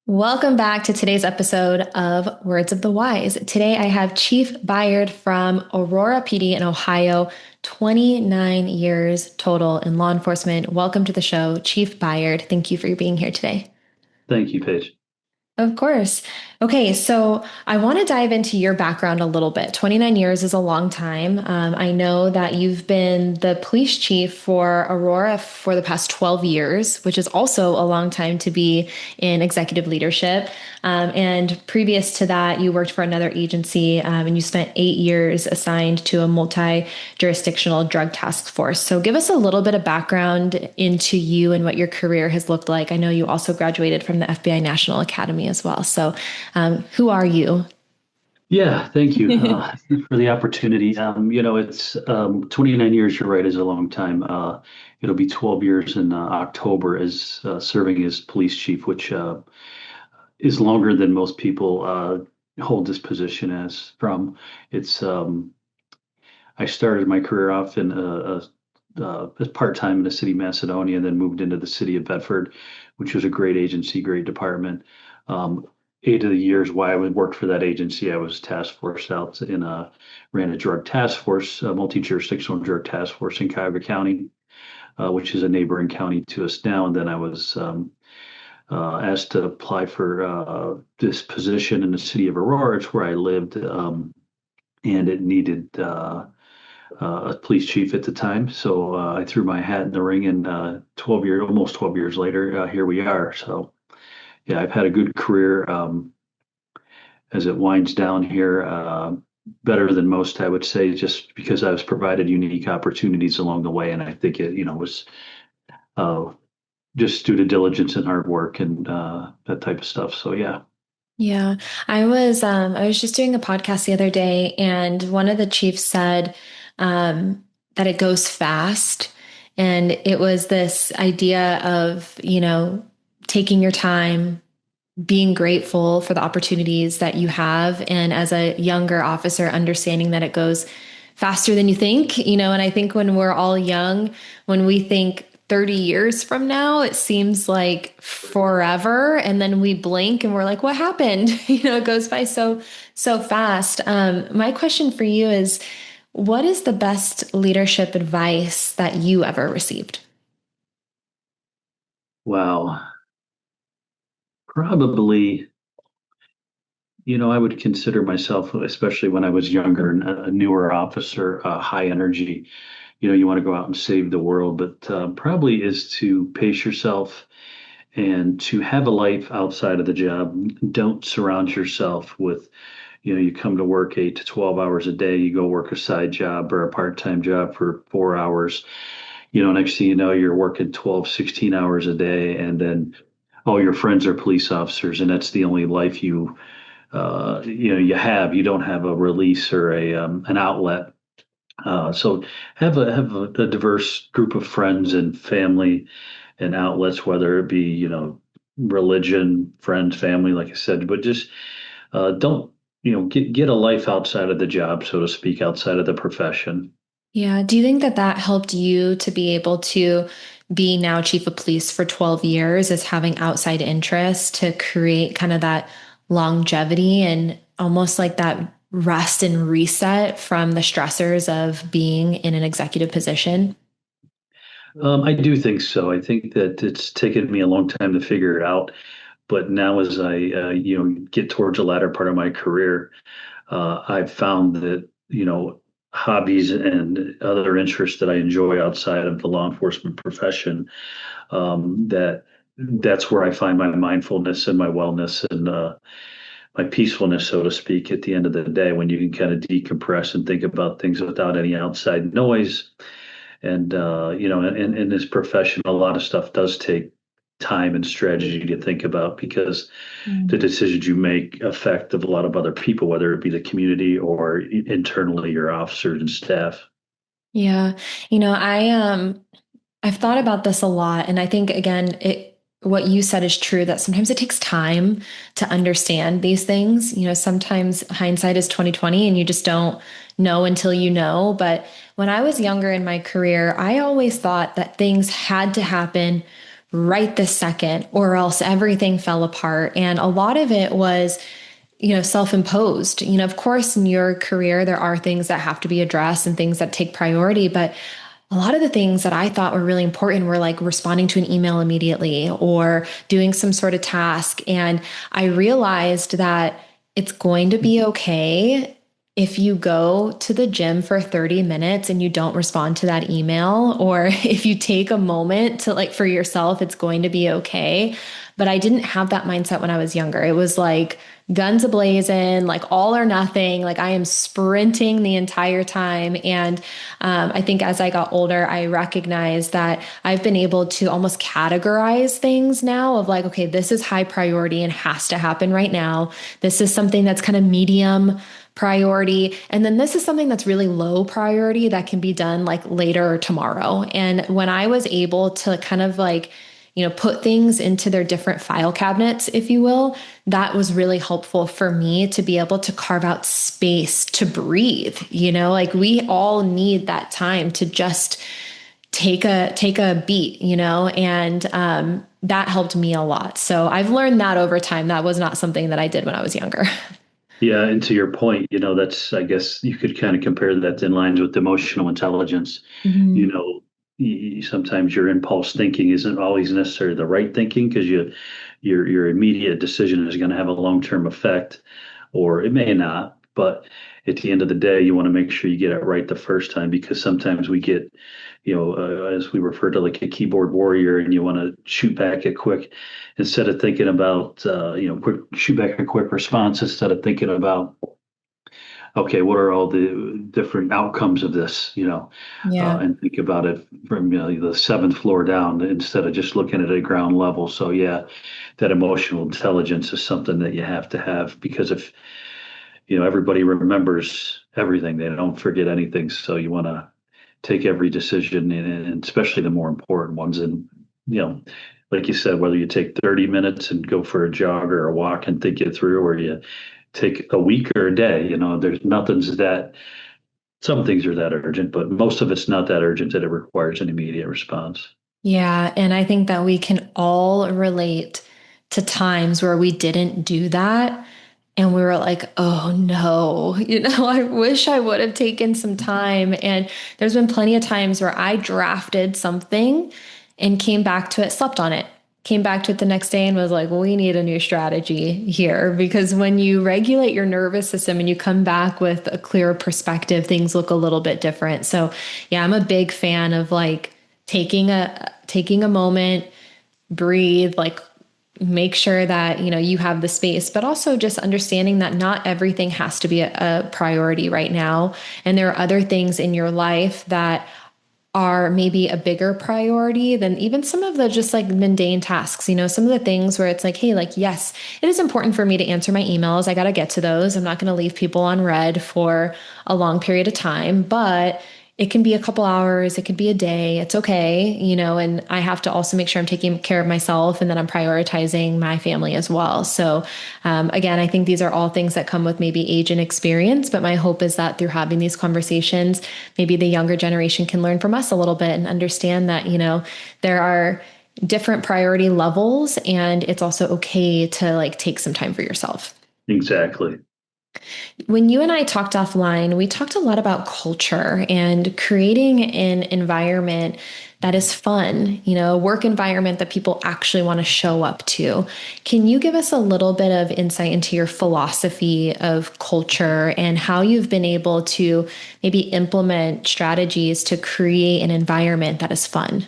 Welcome back to today's episode of Words of the Wise. Today I have Chief Byard from Aurora PD in Ohio, 29 years total in law enforcement. Welcome to the show, Chief Byard. Thank you for being here today. Thank you, Paige. Of course. Okay, so I want to dive into your background a little bit. 29 years is a long time. I know that you've been the police chief for Aurora for the past 12 years, which is also a long time to be in executive leadership. And previous to that, you worked for another agency and you spent 8 years assigned to a multi-jurisdictional drug task force. So give us a little bit of background into you and what your career has looked like. I know you also graduated from the FBI National Academy as well. So who are you? Yeah, thank you for the opportunity. It's 29 years, you're right, is a long time. It'll be 12 years in October as serving as police chief, which is longer than most people hold this position as from. It's I started my career off in as part-time in the city of Macedonia, and then moved into the city of Bedford, which was a great agency, great department. Um, 8 of the years while I worked for that agency, I was task force out ran a drug task force, a multi-jurisdictional drug task force in Cuyahoga County, which is a neighboring county to us now. And then I was asked to apply for this position in the city of Aurora. It's where I lived, and it needed a police chief at the time. So I threw my hat in the ring, and almost 12 years later, here we are. So yeah, I've had a good career as it winds down here. Better than most, I would say, just because I was provided unique opportunities along the way, and I think it, was uh, just due to diligence and hard work and that type of stuff. So yeah. Yeah, I was just doing a podcast the other day, and one of the chiefs said that it goes fast, and it was this idea of taking your time, being grateful for the opportunities that you have, and as a younger officer, understanding that it goes faster than you think. And I think when we're all young, when we think 30 years from now, it seems like forever. And then we blink and we're like, what happened? It goes by so fast. My question for you is, what is the best leadership advice that you ever received? Wow. Probably, I would consider myself, especially when I was younger and a newer officer, high energy. You want to go out and save the world, but probably is to pace yourself and to have a life outside of the job. Don't surround yourself with, you come to work 8 to 12 hours a day, you go work a side job or a part-time job for 4 hours. Next thing you know, you're working 12, 16 hours a day, and then all your friends are police officers, and that's the only life you have. You don't have a release or an outlet. So have a diverse group of friends and family and outlets, whether it be religion, friends, family, like I said, but just don't get a life outside of the job, so to speak, outside of the profession. Yeah. Do you think that that helped you to be able to be now chief of police for 12 years as having outside interest to create kind of that longevity and almost like that rest and reset from the stressors of being in an executive position? I do think so. I think that it's taken me a long time to figure it out, but now as I get towards the latter part of my career, I've found that hobbies and other interests that I enjoy outside of the law enforcement profession, that's where I find my mindfulness and my wellness and my peacefulness, so to speak, at the end of the day, when you can kind of decompress and think about things without any outside noise. And in this profession, a lot of stuff does take time and strategy to think about, because the Mm. decisions you make affect a lot of other people, whether it be the community or internally your officers and staff. Yeah. I've thought about this a lot, and I think again, what you said is true that sometimes it takes time to understand these things. Sometimes hindsight is 2020 and you just don't know until you know. But when I was younger in my career, I always thought that things had to happen right this second, or else everything fell apart. And a lot of it was, self-imposed. Of course, in your career, there are things that have to be addressed and things that take priority, but a lot of the things that I thought were really important were like responding to an email immediately or doing some sort of task. And I realized that it's going to be okay if you go to the gym for 30 minutes and you don't respond to that email, or if you take a moment to like for yourself, it's going to be okay. But I didn't have that mindset when I was younger. It was like guns ablazing, like all or nothing. Like I am sprinting the entire time. And I think as I got older, I recognized that I've been able to almost categorize things now of like, okay, this is high priority and has to happen right now. This is something that's kind of medium priority. And then this is something that's really low priority that can be done like later or tomorrow. And when I was able to kind of like, put things into their different file cabinets, if you will, that was really helpful for me to be able to carve out space to breathe. Like we all need that time to just take a beat, and that helped me a lot. So I've learned that over time. That was not something that I did when I was younger. Yeah, and to your point, that's, I guess you could kind of compare that in lines with emotional intelligence. You Mhm. know, sometimes your impulse thinking isn't always necessarily the right thinking because your immediate decision is going to have a long-term effect, or it may not. But at the end of the day, you want to make sure you get it right the first time because sometimes we get, as we refer to like a keyboard warrior, and you want to shoot back a quick instead of thinking about, quick shoot back a quick response instead of thinking about, okay, what are all the different outcomes of this, Yeah. and think about it from the seventh floor down instead of just looking at it at ground level. So yeah, that emotional intelligence is something that you have to have because if everybody remembers everything, they don't forget anything. So you want to take every decision, and especially the more important ones. And like you said, whether you take 30 minutes and go for a jog or a walk and think it through, or you take a week or a day, there's nothing's that. Some things are that urgent, but most of it's not that urgent that it requires an immediate response. Yeah. And I think that we can all relate to times where we didn't do that. And we were like, oh no, I wish I would have taken some time. And there's been plenty of times where I drafted something and came back to it, slept on it, came back to it the next day and was like, well, we need a new strategy here. Because when you regulate your nervous system and you come back with a clearer perspective, things look a little bit different. So yeah, I'm a big fan of like taking a moment, breathe, like make sure that you have the space, but also just understanding that not everything has to be a priority right now, and there are other things in your life that are maybe a bigger priority than even some of the just like mundane tasks. Some of the things where it's like, hey, like, yes, it is important for me to answer my emails. I got to get to those. I'm not going to leave people on red for a long period of time, but it can be a couple hours, it could be a day. It's okay, and I have to also make sure I'm taking care of myself and that I'm prioritizing my family as well. So, again, I think these are all things that come with maybe age and experience, but my hope is that through having these conversations, maybe the younger generation can learn from us a little bit and understand that, there are different priority levels and it's also okay to like take some time for yourself. Exactly. When you and I talked offline, we talked a lot about culture and creating an environment that is fun, a work environment that people actually want to show up to. Can you give us a little bit of insight into your philosophy of culture and how you've been able to maybe implement strategies to create an environment that is fun?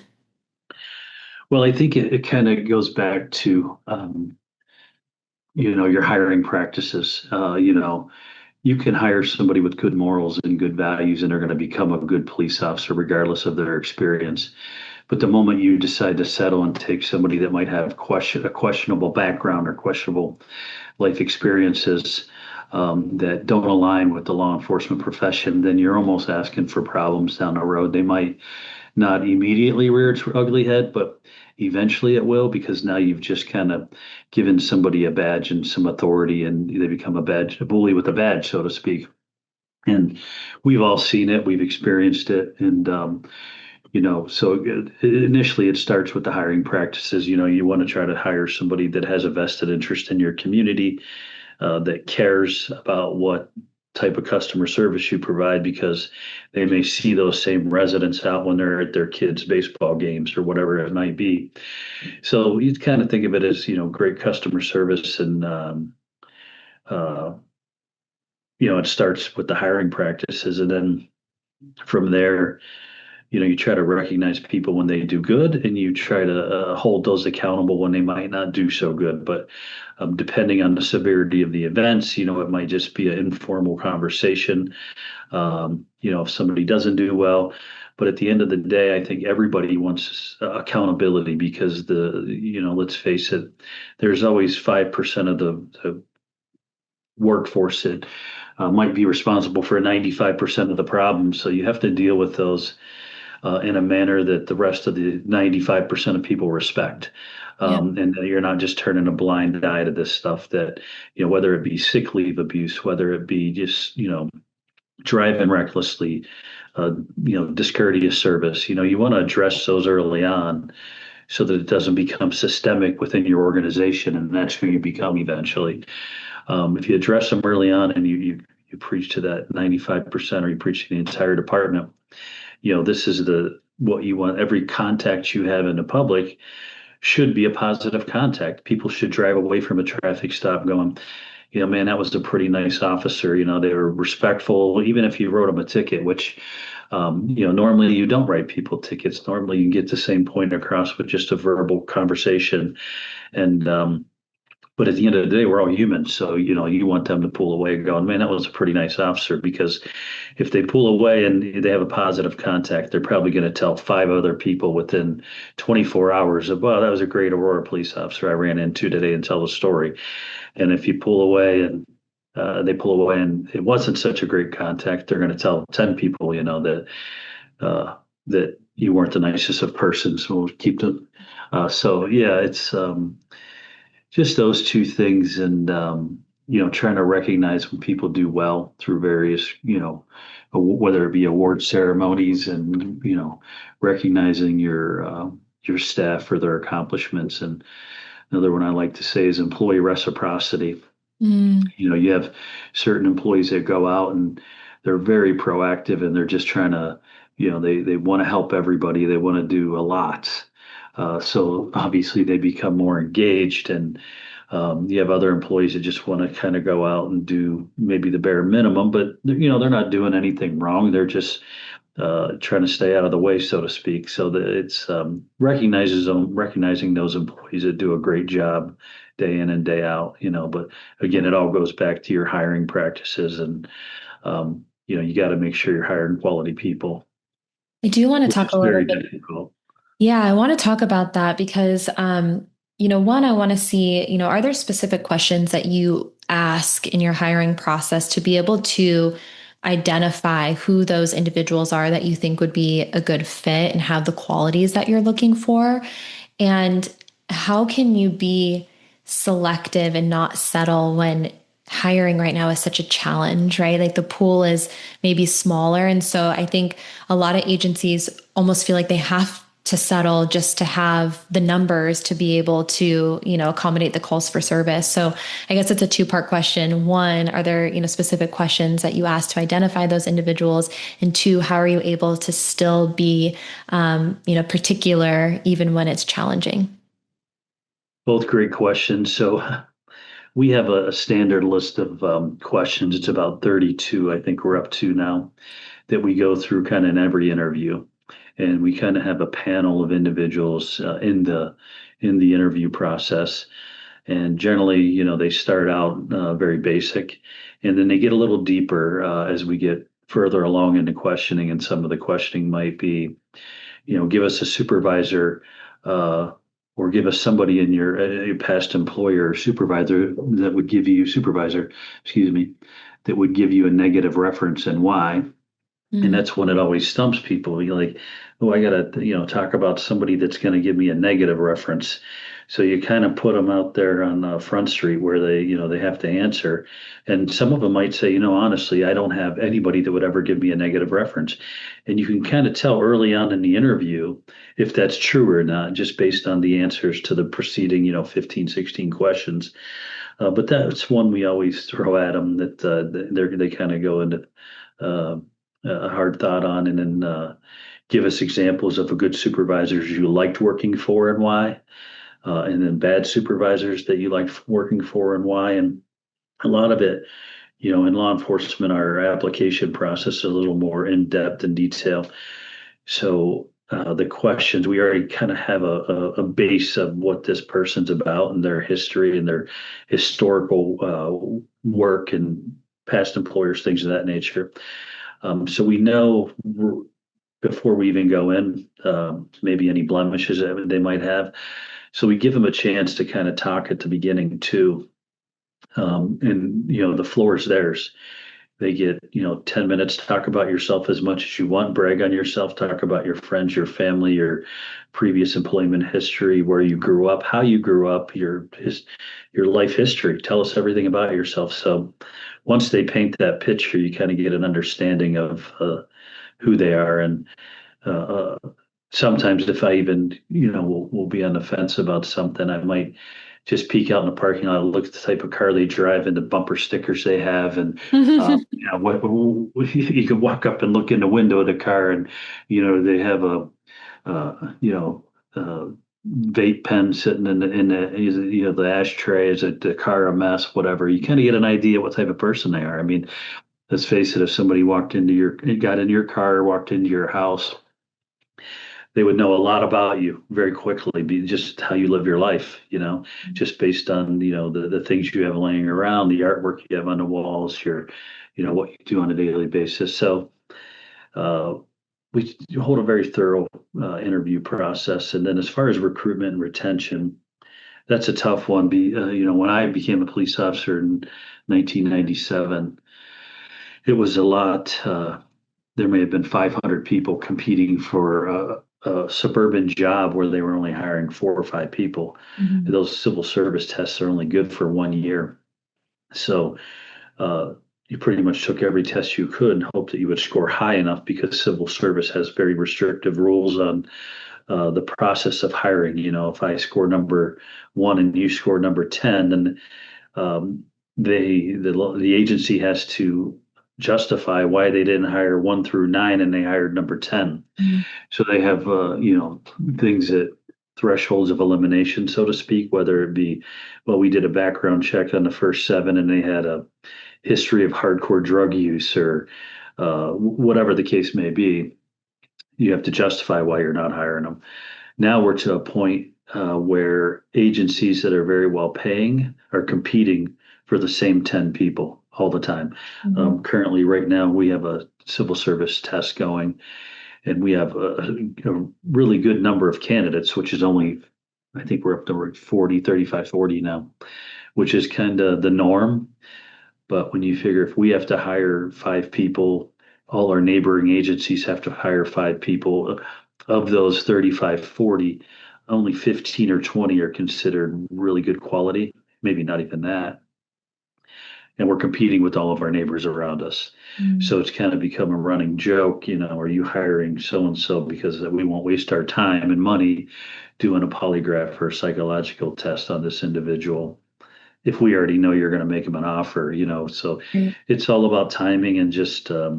Well, I think it kind of goes back to, your hiring practices. You can hire somebody with good morals and good values, and they're going to become a good police officer regardless of their experience. But the moment you decide to settle and take somebody that might have a questionable background or questionable life experiences that don't align with the law enforcement profession, then you're almost asking for problems down the road. They might not immediately rear its ugly head, but eventually it will because now you've just kind of given somebody a badge and some authority, and they become a bully with a badge, so to speak. And we've all seen it, we've experienced it, and So initially it starts with the hiring practices. You want to try to hire somebody that has a vested interest in your community, that cares about what type of customer service you provide, because they may see those same residents out when they're at their kids' baseball games or whatever it might be. So you kind of think of it as, great customer service. And, uh, it starts with the hiring practices. And then from there, you try to recognize people when they do good, and you try to hold those accountable when they might not do so good. But depending on the severity of the events, it might just be an informal conversation. If somebody doesn't do well, but at the end of the day, I think everybody wants accountability, because let's face it, there's always 5% of the workforce that might be responsible for 95% of the problems. So you have to deal with those in a manner that the rest of the 95% of people respect. Yeah. And that you're not just turning a blind eye to this stuff that, whether it be sick leave abuse, whether it be just, driving recklessly, discourteous service. You want to address those early on so that it doesn't become systemic within your organization, and that's who you become eventually. If you address them early on and you preach to that 95%, or you preach to the entire department, this is what you want. Every contact you have in the public should be a positive contact. People should drive away from a traffic stop going, man, that was a pretty nice officer. They were respectful, even if you wrote them a ticket, which, normally you don't write people tickets. Normally you can get the same point across with just a verbal conversation. And, but at the end of the day, we're all humans. So, you want them to pull away going, man, that was a pretty nice officer. Because if they pull away and they have a positive contact, they're probably going to tell 5 other people within 24 hours of, well, that was a great Aurora police officer I ran into today, and tell the story. And if you pull away and they pull away and it wasn't such a great contact, they're going to tell 10 people, that you weren't the nicest of persons. So we'll keep them. So yeah, it's just those two things. And, trying to recognize when people do well through various, whether it be award ceremonies, and, recognizing your staff for their accomplishments. And another one I like to say is employee reciprocity. You have certain employees that go out and they're very proactive, and they're just trying to, they want to help everybody. They want to do a lot. So obviously they become more engaged. And you have other employees that just want to kind of go out and do maybe the bare minimum, but they're not doing anything wrong. They're just trying to stay out of the way, so to speak. So that it's recognizing those employees that do a great job day in and day out. But again, it all goes back to your hiring practices, and you got to make sure you're hiring quality people. I do want to Which talk is a little very bit. difficult. Yeah, I want to talk about that because, one, I want to see, are there specific questions that you ask in your hiring process to be able to identify who those individuals are that you think would be a good fit and have the qualities that you're looking for? And how can you be selective and not settle when hiring right now is such a challenge, right? Like the pool is maybe smaller. And so I think a lot of agencies almost feel like they have to settle just to have the numbers to be able to, accommodate the calls for service. So I guess it's a 2-part question. 1, are there, specific questions that you ask to identify those individuals? And 2, how are you able to still be, particular even when it's challenging? Both great questions. So we have a standard list of questions. It's about 32, I think we're up to now, that we go through kind of in every interview. And we kind of have a panel of individuals in the interview process. And generally, they start out very basic, and then they get a little deeper as we get further along into questioning. And some of the questioning might be, give us a supervisor, or give us somebody in your past employer or supervisor that would give you that would give you a negative reference, and why. And that's when it always stumps people. You're like, oh, I got to, talk about somebody that's going to give me a negative reference. So you kind of put them out there on Front Street where they have to answer. And some of them might say, honestly, I don't have anybody that would ever give me a negative reference. And you can kind of tell early on in the interview if that's true or not, just based on the answers to the preceding, 15, 16 questions. But that's one we always throw at them that they kind of go into uh, a hard thought on, and then give us examples of a good supervisors you liked working for and why, and then bad supervisors that you liked working for and why. And a lot of it, in law enforcement, our application process is a little more in depth and detail. So the questions, we already kind of have a base of what this person's about and their history and their historical work and past employers, things of that nature. So we know before we even go in, maybe any blemishes that they might have. So we give them a chance to kind of talk at the beginning too. And the floor is theirs. They get 10 minutes to talk about yourself as much as you want, brag on yourself, talk about your friends, your family, your previous employment history, where you grew up, how you grew up, your life history. Tell us everything about yourself. So once they paint that picture, you kind of get an understanding of who they are. And uh, sometimes if I even, will be on the fence about something, I might just peek out in the parking lot, look at the type of car they drive and the bumper stickers they have. And, you can walk up and look in the window of the car and, they have a, vape pen sitting in the ashtray. Is it the car a mess, whatever. You kind of get an idea what type of person they are. I mean, let's face it, if somebody got in your car, walked into your house, they would know a lot about you very quickly, be just how you live your life, just based on, the things you have laying around, the artwork you have on the walls, what you do on a daily basis. So we hold a very thorough interview process. And then as far as recruitment and retention, that's a tough one. When I became a police officer in 1997, it was a lot. There may have been 500 people competing for a suburban job where they were only hiring 4 or 5 people. Mm-hmm. Those civil service tests are only good for 1 year. So you pretty much took every test you could and hoped that you would score high enough, because civil service has very restrictive rules on the process of hiring. If I score number 1 and you score number 10, then the agency has to justify why they didn't hire 1 through 9 and they hired number 10. Mm-hmm. So they have, things that thresholds of elimination, so to speak, whether it be, well, we did a background check on the first 7 and they had a history of hardcore drug use, or whatever the case may be. You have to justify why you're not hiring them. Now we're to a point where agencies that are very well paying are competing for the same 10 people all the time. Mm-hmm. Currently, right now, we have a civil service test going, and we have a really good number of candidates, which is only, I think we're up to 40, 35, 40 now, which is kind of the norm. But when you figure if we have to hire 5 people, all our neighboring agencies have to hire 5 people. Of those 35, 40, only 15 or 20 are considered really good quality, maybe not even that. And we're competing with all of our neighbors around us. Mm. So it's kind of become a running joke, are you hiring so-and-so because we won't waste our time and money doing a polygraph or a psychological test on this individual if we already know you're going to make them an offer, So It's all about timing and just, I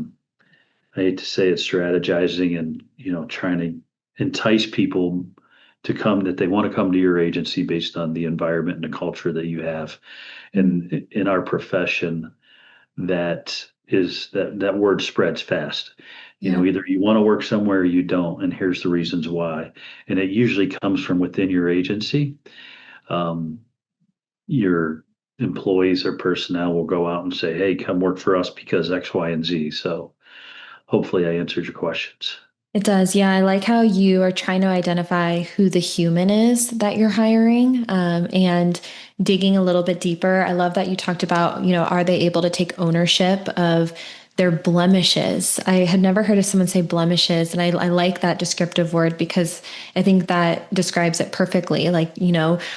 hate to say it, strategizing and, trying to entice people to come, that they want to come to your agency based on the environment and the culture that you have. And in our profession, that word spreads fast. Either you want to work somewhere or you don't, and here's the reasons why. And it usually comes from within your agency. Your employees or personnel will go out and say, hey, come work for us because X, Y, and Z. So hopefully I answered your questions. It does. Yeah. I like how you are trying to identify who the human is that you're hiring, and digging a little bit deeper. I love that you talked about, are they able to take ownership of their blemishes. I had never heard of someone say blemishes, and I like that descriptive word because I think that describes it perfectly. Like,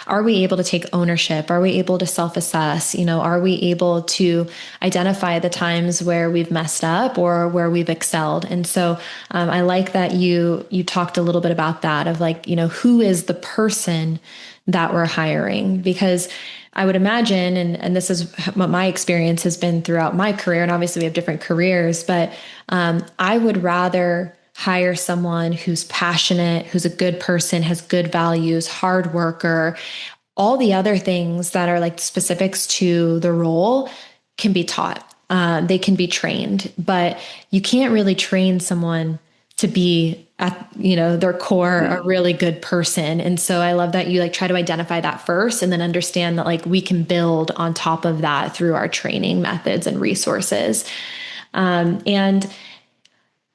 are we able to take ownership? Are we able to self-assess? Are we able to identify the times where we've messed up or where we've excelled? And so I like that you talked a little bit about that of like, who is the person that we're hiring? Because I would imagine, and this is what my experience has been throughout my career, and obviously we have different careers, but I would rather hire someone who's passionate, who's a good person, has good values, hard worker, all the other things that are like specifics to the role can be taught. They can be trained, but you can't really train someone to be at their core a really good person. And so I love that you like try to identify that first and then understand that like we can build on top of that through our training methods and resources. And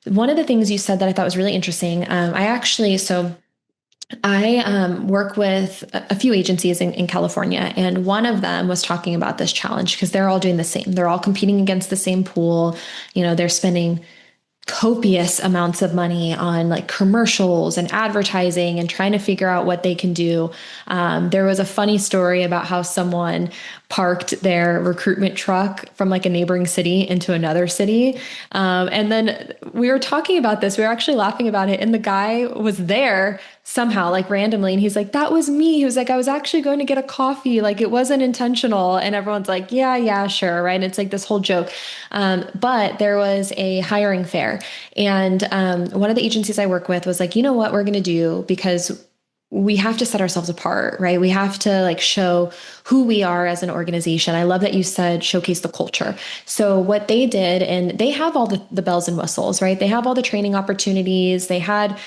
one of the things you said that I thought was really interesting, I work with a few agencies in California, and one of them was talking about this challenge because they're all doing the same. They're all competing against the same pool. They're spending copious amounts of money on like commercials and advertising and trying to figure out what they can do. There was a funny story about how someone parked their recruitment truck from like a neighboring city into another city. And then we were talking about this. We were actually laughing about it. And the guy was there somehow, like randomly. And he's like, that was me. He was like, I was actually going to get a coffee. Like it wasn't intentional. And everyone's like, yeah, sure. Right. And it's like this whole joke. But there was a hiring fair. And one of the agencies I work with was like, you know what we're going to do, because we have to set ourselves apart, right? We have to like show who we are as an organization. I love that you said showcase the culture. So what they did, and they have all the bells and whistles, right? They have all the training opportunities. They had,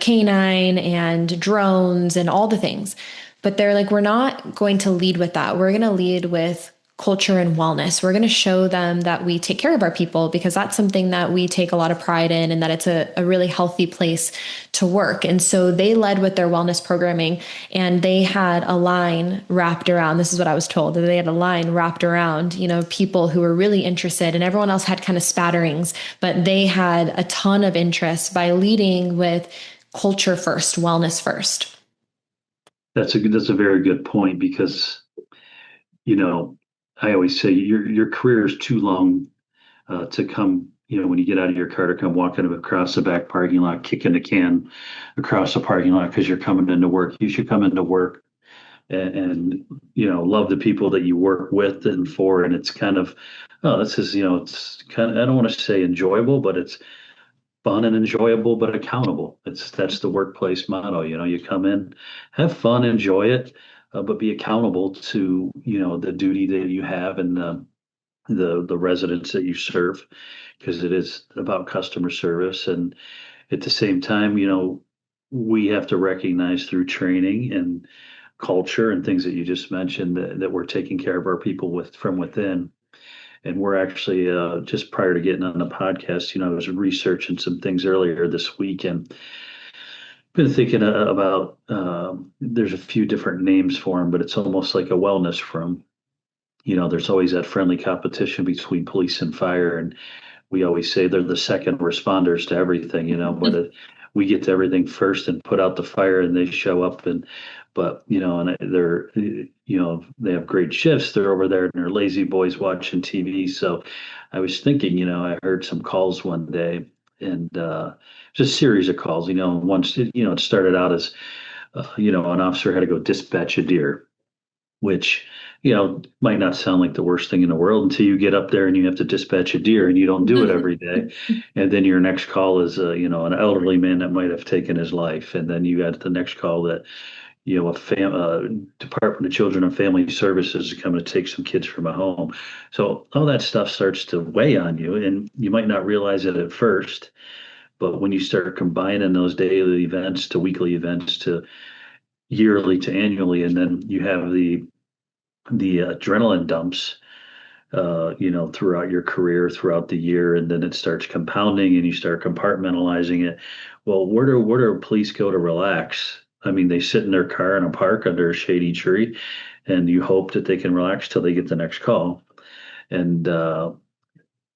canine and drones and all the things. But they're like, we're not going to lead with that. We're going to lead with culture and wellness. We're going to show them that we take care of our people because that's something that we take a lot of pride in, and that it's a really healthy place to work. And so they led with their wellness programming, and they had a line wrapped around, this is what I was told, that they had a line wrapped around, people who were really interested, and everyone else had kind of spatterings, but they had a ton of interest by leading with culture first, wellness first. That's a very good point because, you know, I always say your career is too long to come, when you get out of your car to come walking across the back parking lot, kicking the can across the parking lot because you're coming into work. You should come into work and love the people that you work with and for. And it's kind of, this is, it's kind of, I don't want to say enjoyable, but it's fun and enjoyable, but accountable. That's the workplace motto. You come in, have fun, enjoy it, but be accountable to the duty that you have and the residents that you serve, because it is about customer service. And at the same time, we have to recognize through training and culture and things that you just mentioned that we're taking care of our people from within. And we're actually just prior to getting on the podcast, I was researching some things earlier this week and been thinking about there's a few different names for them, but it's almost like a wellness from, there's always that friendly competition between police and fire. And we always say they're the second responders to everything, but we get to everything first and put out the fire and they show up and they're, they have great shifts. They're over there and they're lazy boys watching TV. So I was thinking, I heard some calls one day and just a series of calls, once, it started out as, an officer had to go dispatch a deer, which, might not sound like the worst thing in the world until you get up there and you have to dispatch a deer and you don't do it every day. And then your next call is, an elderly man that might have taken his life. And then you got the next call that, Department of Children and Family Services is coming to take some kids from a home. So all that stuff starts to weigh on you, and you might not realize it at first, but when you start combining those daily events to weekly events to yearly to annually, and then you have the adrenaline dumps, throughout your career, throughout the year, and then it starts compounding, and you start compartmentalizing it. Well, where do police go to relax? I mean, they sit in their car in a park under a shady tree, and you hope that they can relax till they get the next call. And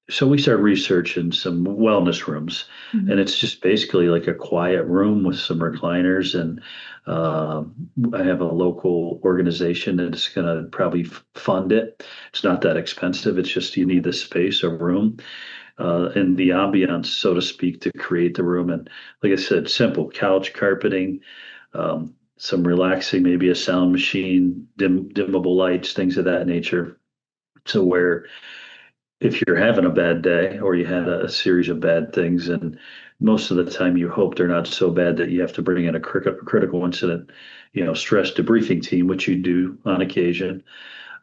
So we start researching some wellness rooms, and Mhm. it's just basically like a quiet room with some recliners. And I have a local organization that's going to probably fund it. It's not that expensive. It's just you need the space, a room, and the ambiance, so to speak, to create the room. And like I said, simple couch, carpeting, some relaxing, maybe a sound machine, dimmable lights, things of that nature. So where if you're having a bad day or you had a series of bad things, and most of the time you hope they're not so bad that you have to bring in a critical incident, stress debriefing team, which you do on occasion.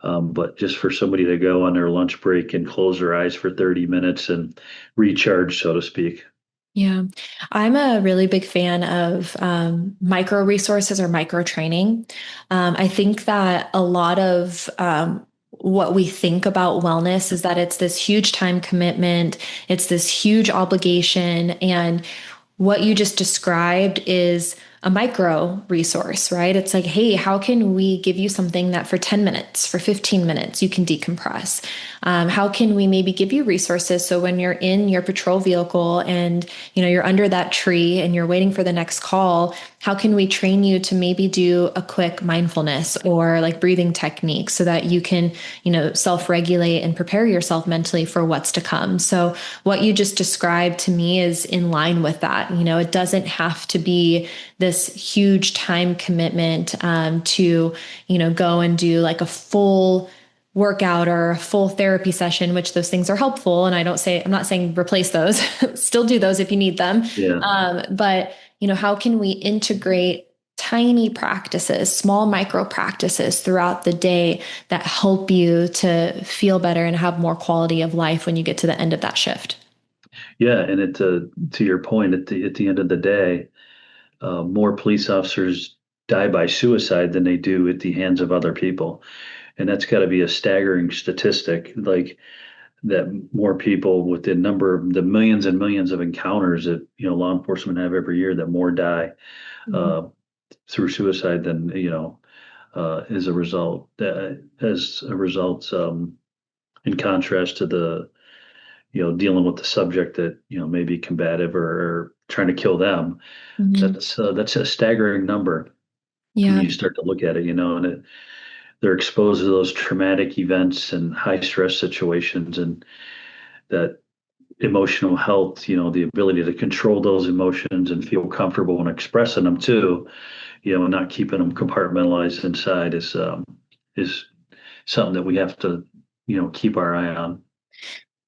But just for somebody to go on their lunch break and close their eyes for 30 minutes and recharge, so to speak. Yeah, I'm a really big fan of micro resources or micro training. I think that a lot of what we think about wellness is that it's this huge time commitment, it's this huge obligation, and what you just described is a micro resource, right? It's like, hey, how can we give you something that for 10 minutes, for 15 minutes, you can decompress? How can we maybe give you resources so when you're in your patrol vehicle and you're under that tree and you're waiting for the next call, how can we train you to maybe do a quick mindfulness or like breathing techniques so that you can, self-regulate and prepare yourself mentally for what's to come? So what you just described to me is in line with that. It doesn't have to be this huge time commitment to, go and do like a full workout or a full therapy session, which those things are helpful. And I'm not saying replace those, still do those if you need them. Yeah. But, how can we integrate tiny practices, small micro practices throughout the day that help you to feel better and have more quality of life when you get to the end of that shift? Yeah. And to your point, at the end of the day, more police officers die by suicide than they do at the hands of other people. And that's got to be a staggering statistic. Like that more people with the number of the millions and millions of encounters that law enforcement have every year, that more die Mhm. uh, through suicide than as a result. In contrast to the dealing with the subject that may be combative or trying to kill them. Mhm. That's a staggering number when Yeah. you start to look at it. They're exposed to those traumatic events and high stress situations, and that emotional health, the ability to control those emotions and feel comfortable in expressing them too, and not keeping them compartmentalized inside is something that we have to, keep our eye on.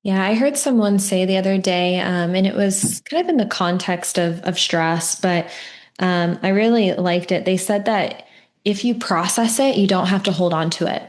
Yeah, I heard someone say the other day, and it was kind of in the context of stress, but I really liked it. They said that if you process it, you don't have to hold on to it.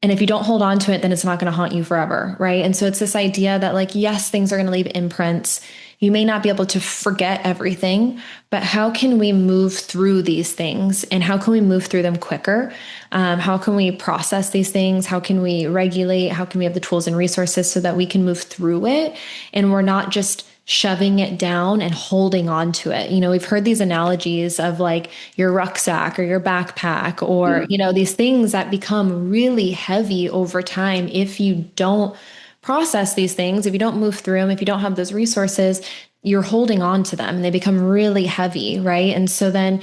And if you don't hold on to it, then it's not going to haunt you forever. Right. And so it's this idea that, like, yes, things are going to leave imprints. You may not be able to forget everything, but how can we move through these things and how can we move through them quicker? How can we process these things? How can we regulate? How can we have the tools and resources so that we can move through it and we're not just shoving it down and holding on to it? We've heard these analogies of like your rucksack or your backpack or, Yeah. these things that become really heavy over time if you don't process these things, if you don't move through them, if you don't have those resources, you're holding on to them and they become really heavy, right? And so then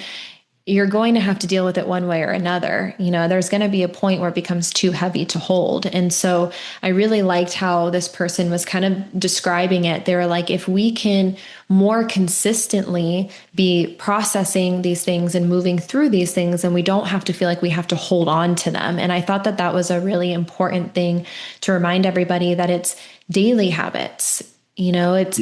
you're going to have to deal with it one way or another. There's going to be a point where it becomes too heavy to hold. And so I really liked how this person was kind of describing it. They were like, if we can more consistently be processing these things and moving through these things, then we don't have to feel like we have to hold on to them. And I thought that that was a really important thing to remind everybody that it's daily habits. It's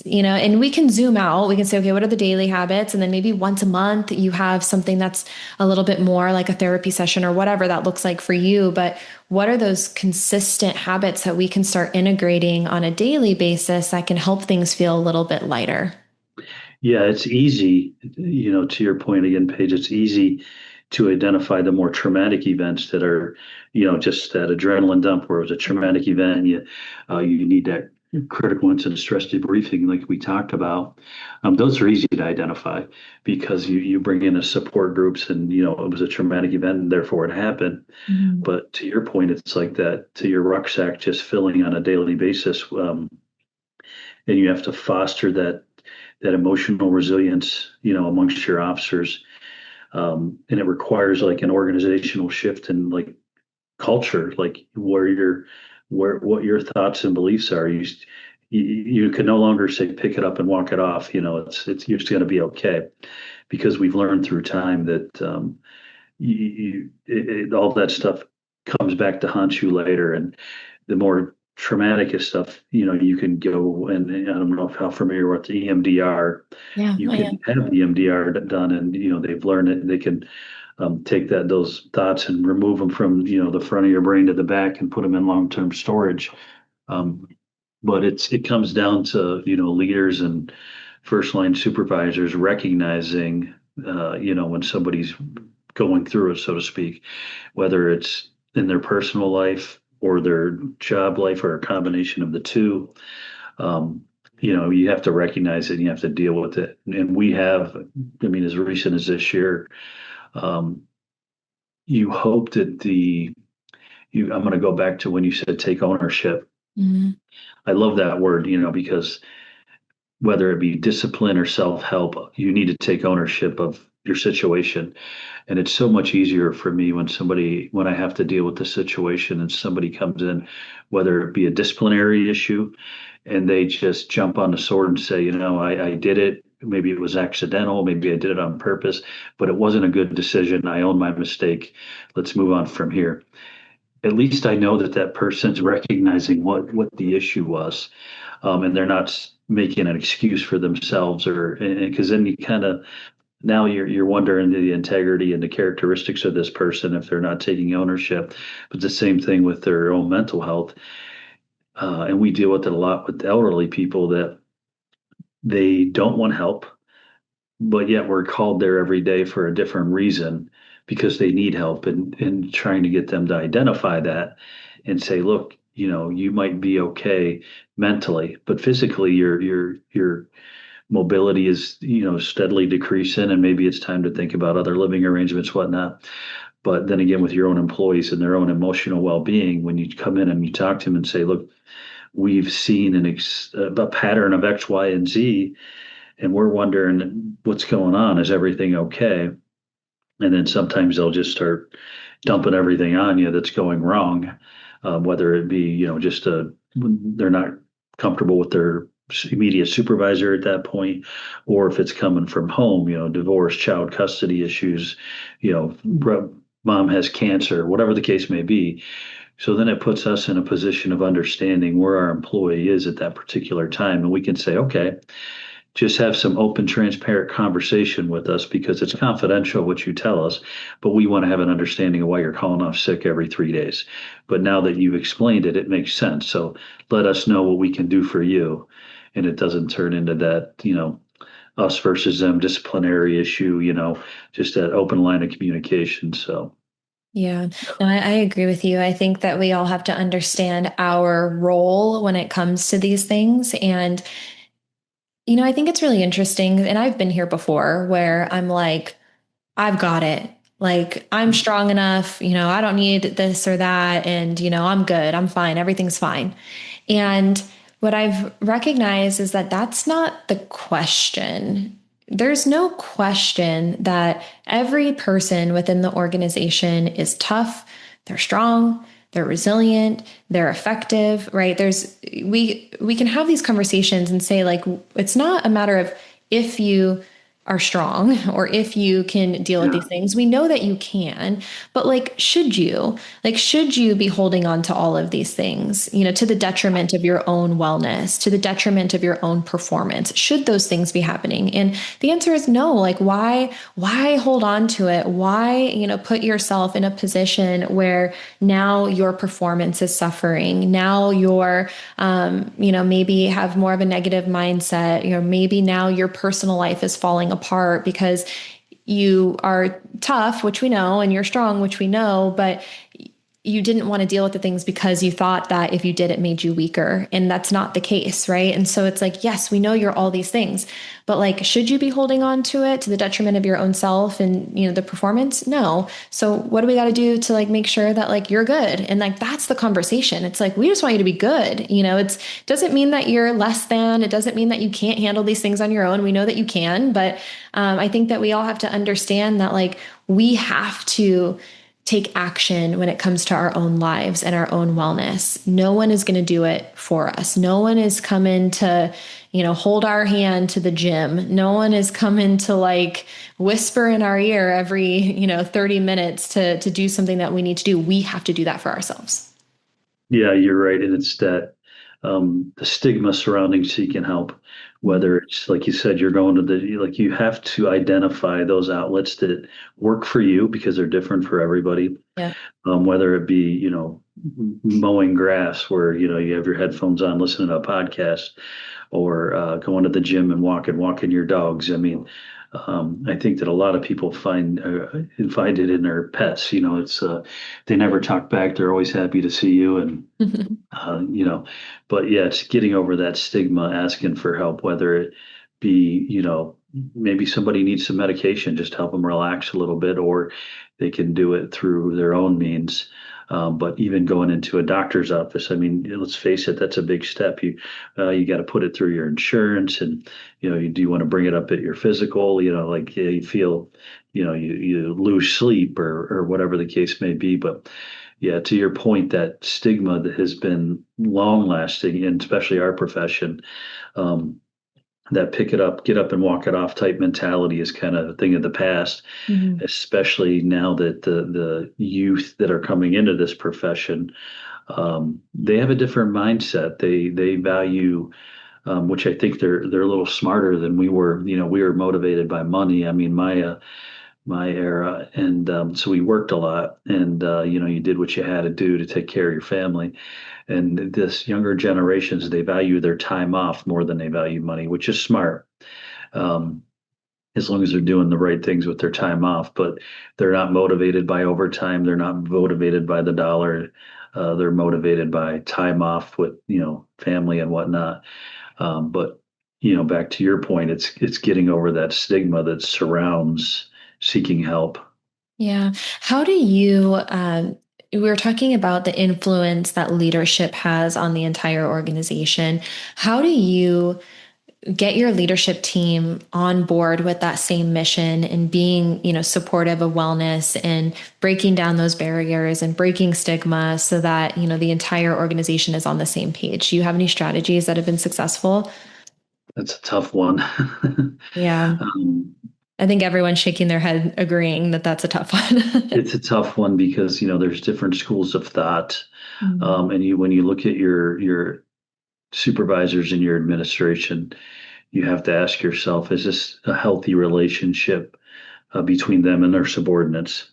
Yeah. and we can zoom out. We can say, okay, what are the daily habits? And then maybe once a month you have something that's a little bit more like a therapy session or whatever that looks like for you. But what are those consistent habits that we can start integrating on a daily basis that can help things feel a little bit lighter? Yeah, it's easy, to your point again, Paige, it's easy to identify the more traumatic events that are, just that adrenaline dump where it was a traumatic event. You need that critical incident stress debriefing, like we talked about, those are easy to identify because you bring in a support groups and, it was a traumatic event and therefore it happened. Mhm. But to your point, it's like that to your rucksack just filling on a daily basis. And you have to foster that emotional resilience, amongst your officers. And it requires like an organizational shift in like culture, like what your thoughts and beliefs are. You can no longer say pick it up and walk it off. It's you're just going to be okay, because we've learned through time that all that stuff comes back to haunt you later. And the more traumatic stuff, you can go, and I don't know how familiar with the EMDR. Yeah. You Oh, yeah. can have the EMDR done, and they've learned it. They can take those thoughts and remove them from the front of your brain to the back and put them in long-term storage. Um, but it comes down to leaders and first line supervisors recognizing when somebody's going through it, so to speak, whether it's in their personal life or their job life or a combination of the two. Um, you have to recognize it and you have to deal with it. And we have, I mean, as recent as this year, um, you hope that I'm going to go back to when you said take ownership. Mhm. I love that word, because whether it be discipline or self-help, you need to take ownership of your situation. And it's so much easier for me when I have to deal with the situation and somebody comes in, whether it be a disciplinary issue, and they just jump on the sword and say, I did it. Maybe it was accidental. Maybe I did it on purpose, but it wasn't a good decision. I own my mistake. Let's move on from here. At least I know that that person's recognizing what the issue was, and they're not making an excuse for themselves, or because then you kind of now you're wondering the integrity and the characteristics of this person if they're not taking ownership. But the same thing with their own mental health, and we deal with it a lot with elderly people that they don't want help, but yet we're called there every day for a different reason because they need help, and trying to get them to identify that and say, look, you might be okay mentally, but physically your mobility is steadily decreasing, and maybe it's time to think about other living arrangements, whatnot. But then again, with your own employees and their own emotional well-being, when you come in and you talk to them and say, look, we've seen a pattern of X, Y, and Z, and we're wondering what's going on. Is everything okay? And then sometimes they'll just start dumping everything on you that's going wrong, whether it be just they're not comfortable with their immediate supervisor at that point, or if it's coming from home, divorce, child custody issues, mom has cancer, whatever the case may be. So then it puts us in a position of understanding where our employee is at that particular time, and we can say, okay, just have some open, transparent conversation with us because it's confidential what you tell us, but we want to have an understanding of why you're calling off sick every 3 days. But now that you've explained it, it makes sense. So let us know what we can do for you. And it doesn't turn into that, us versus them disciplinary issue, just that open line of communication. So, Yeah, no, I agree with you. I think that we all have to understand our role when it comes to these things. And I think it's really interesting. And I've been here before where I'm like, I've got it. Like, I'm strong enough. I don't need this or that. And, I'm good. I'm fine. Everything's fine. And what I've recognized is that that's not the question. There's no question that every person within the organization is tough, they're strong, they're resilient, they're effective, right? We can have these conversations and say, like, it's not a matter of if you are strong or if you can deal with yeah. these things. We know that you can, but should you be holding on to all of these things, to the detriment of your own wellness, to the detriment of your own performance? Should those things be happening? And the answer is no. Like, why hold on to it? Why, put yourself in a position where now your performance is suffering? Now you're, maybe have more of a negative mindset, maybe now your personal life is falling apart because you are tough, which we know, and you're strong, which we know, but you didn't want to deal with the things because you thought that if you did, it made you weaker. And that's not the case, right? And so it's like, yes, we know you're all these things, but like, should you be holding on to it to the detriment of your own self and, the performance? No. So what do we got to do to like make sure that like you're good? And like, that's the conversation. It's like, we just want you to be good. Doesn't mean that you're less than, it doesn't mean that you can't handle these things on your own. We know that you can, but I think that we all have to understand that like, we have to take action when it comes to our own lives and our own wellness. No one is going to do it for us. No one is coming to, hold our hand to the gym. No one is coming to like whisper in our ear every, 30 minutes to do something that we need to do. We have to do that for ourselves. Yeah, you're right. And it's that the stigma surrounding seeking help, whether it's like you said, you're going to like you have to identify those outlets that work for you because they're different for everybody. Yeah. Whether it be, mowing grass where, you have your headphones on, listening to a podcast, or going to the gym and walking your dogs. I mean, I think that a lot of people find it in their pets. It's they never talk back. They're always happy to see you, and but yeah, it's getting over that stigma, asking for help, whether it be, maybe somebody needs some medication, just help them relax a little bit, or they can do it through their own means. But even going into a doctor's office, I mean, let's face it, that's a big step. You got to put it through your insurance, and do you want to bring it up at your physical? Like you feel, you lose sleep or whatever the case may be. But yeah, to your point, that stigma that has been long lasting, and especially our profession, that pick it up, get up and walk it off type mentality is kind of a thing of the past, especially now that the youth that are coming into this profession, they have a different mindset. They value, which I think they're a little smarter than we were. We were motivated by money. I mean, my era, and so we worked a lot, and you did what you had to do to take care of your family. And this younger generations, they value their time off more than they value money, which is smart, as long as they're doing the right things with their time off. But they're not motivated by overtime. They're not motivated by the dollar. They're motivated by time off with family and whatnot. But back to your point, it's getting over that stigma that surrounds seeking help. Yeah. How do you, we were talking about the influence that leadership has on the entire organization. How do you get your leadership team on board with that same mission and being, supportive of wellness and breaking down those barriers and breaking stigma so that, the entire organization is on the same page? Do you have any strategies that have been successful? That's a tough one. Yeah. I think everyone's shaking their head agreeing that that's a tough one. It's a tough one because, there's different schools of thought. And when you look at your supervisors in your administration, you have to ask yourself, is this a healthy relationship between them and their subordinates?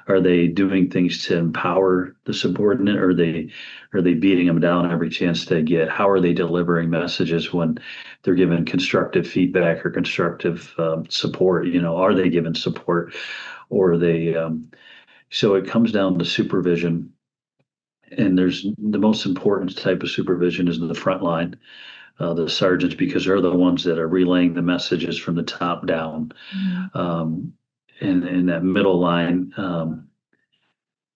Are they doing things to empower the subordinate, or are they beating them down every chance they get? How are they delivering messages when they're given constructive feedback or constructive support? Are they given support, or are they? So it comes down to supervision, and there's the most important type of supervision is the front line, the sergeants, because they're the ones that are relaying the messages from the top down. And that middle line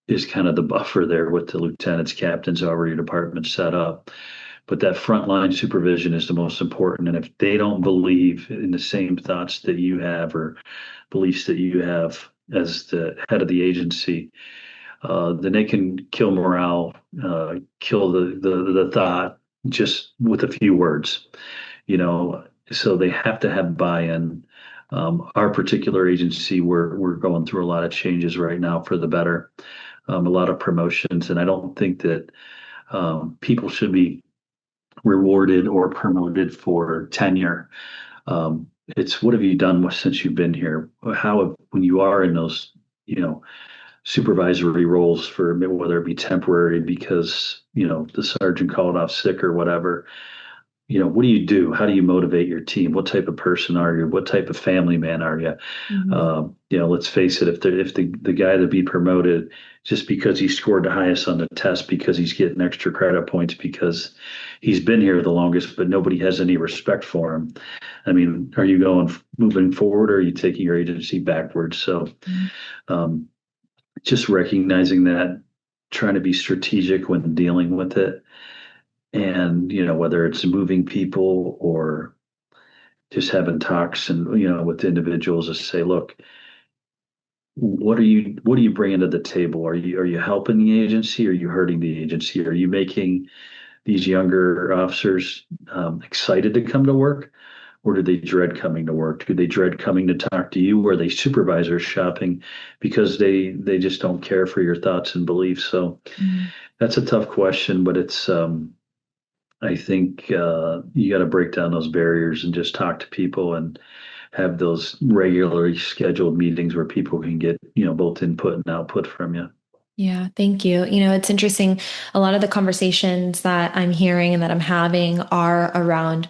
is kind of the buffer there with the lieutenants, captains, however your department's set up. But that frontline supervision is the most important. And if they don't believe in the same thoughts that you have or beliefs that you have as the head of the agency, then they can kill morale, kill the thought just with a few words. So they have to have buy-in. Our particular agency, we're going through a lot of changes right now for the better, a lot of promotions, and I don't think that people should be rewarded or promoted for tenure. It's what have you done since you've been here? When you are in those, supervisory roles for whether it be temporary because the sergeant called off sick or whatever. what do you do? How do you motivate your team? What type of person are you? What type of family man are you? Mhm. Let's face it, if the guy to be promoted just because he scored the highest on the test, because he's getting extra credit points, because he's been here the longest, but nobody has any respect for him. I mean, are you moving forward, or are you taking your agency backwards? So um, just recognizing that, trying to be strategic when dealing with it. And, whether it's moving people or just having talks and, with individuals to say, look, what are you bringing to the table? Are you helping the agency? Are you hurting the agency? Are you making these younger officers excited to come to work? Or do they dread coming to work? Do they dread coming to talk to you? Or are they supervisors shopping because they just don't care for your thoughts and beliefs? So Mhm. that's a tough question, but it's I think you got to break down those barriers and just talk to people and have those regularly scheduled meetings where people can get, both input and output from you. Yeah, thank you. It's interesting. A lot of the conversations that I'm hearing and that I'm having are around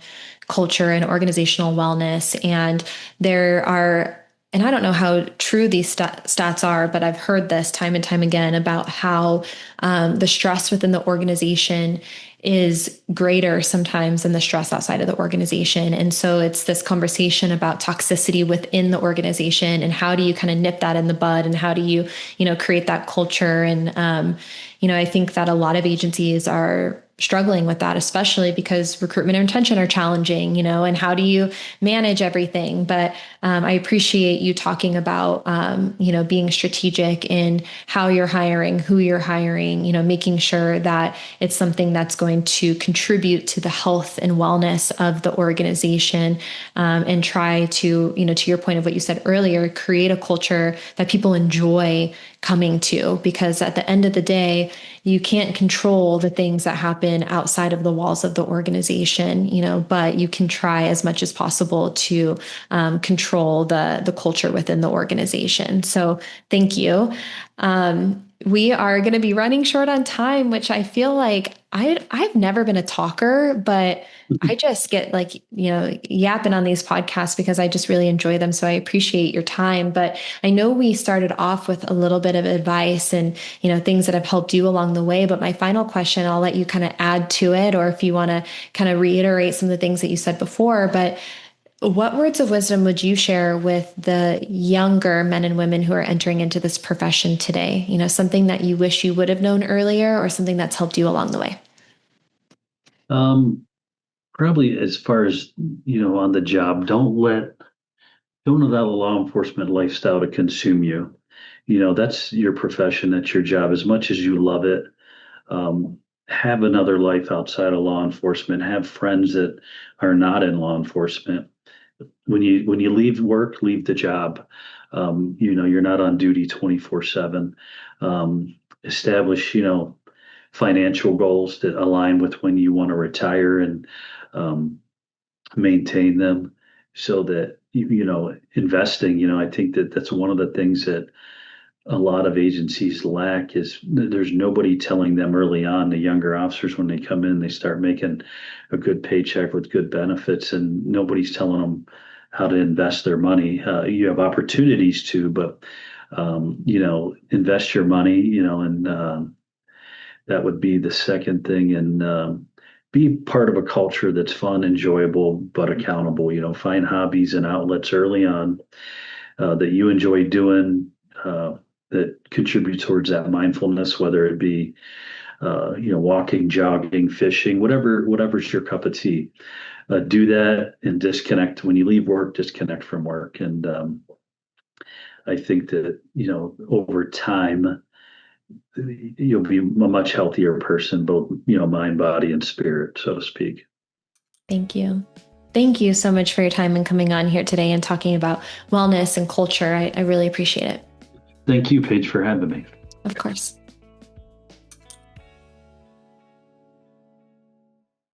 culture and organizational wellness. And there are, and I don't know how true these stats are, but I've heard this time and time again about how the stress within the organization is greater sometimes than the stress outside of the organization. And so it's this conversation about toxicity within the organization and how do you kind of nip that in the bud and how do you, create that culture. And, I think that a lot of agencies are struggling with that, especially because recruitment and retention are challenging, and how do you manage everything? But I appreciate you talking about, being strategic in how you're hiring, who you're hiring, making sure that it's something that's going to contribute to the health and wellness of the organization, and try to your point of what you said earlier, create a culture that people enjoy coming to, because at the end of the day, you can't control the things that happen outside of the walls of the organization, but you can try as much as possible to control the culture within the organization. So thank you. We are going to be running short on time, which I feel like I've never been a talker, but I just get like, yapping on these podcasts because I just really enjoy them. So I appreciate your time. But I know we started off with a little bit of advice and, things that have helped you along the way. But my final question, I'll let you kind of add to it, or if you want to kind of reiterate some of the things that you said before. But what words of wisdom would you share with the younger men and women who are entering into this profession today? Something that you wish you would have known earlier or something that's helped you along the way? Um, Probably as far as, on the job, don't allow the law enforcement lifestyle to consume you. That's your profession, that's your job. As much as you love it, have another life outside of law enforcement. Have friends that are not in law enforcement. When you leave work, leave the job. You're not on duty 24/7. Establish, financial goals that align with when you want to retire, and um, maintain them, so that investing. I think that that's one of the things that a lot of agencies lack, is there's nobody telling them early on, the younger officers, when they come in, they start making a good paycheck with good benefits, and nobody's telling them how to invest their money. You have opportunities to, but invest your money, and that would be the second thing. And be part of a culture that's fun, enjoyable, but accountable. Find hobbies and outlets early on that you enjoy doing, that contribute towards that mindfulness, whether it be walking, jogging, fishing, whatever's your cup of tea. Do that and disconnect when you leave work. Disconnect from work, and I think that over time you'll be a much healthier person, both mind, body, and spirit, so to speak. Thank you. Thank you so much for your time and coming on here today and talking about wellness and culture. I really appreciate it. Thank you, Paige, for having me. Of course.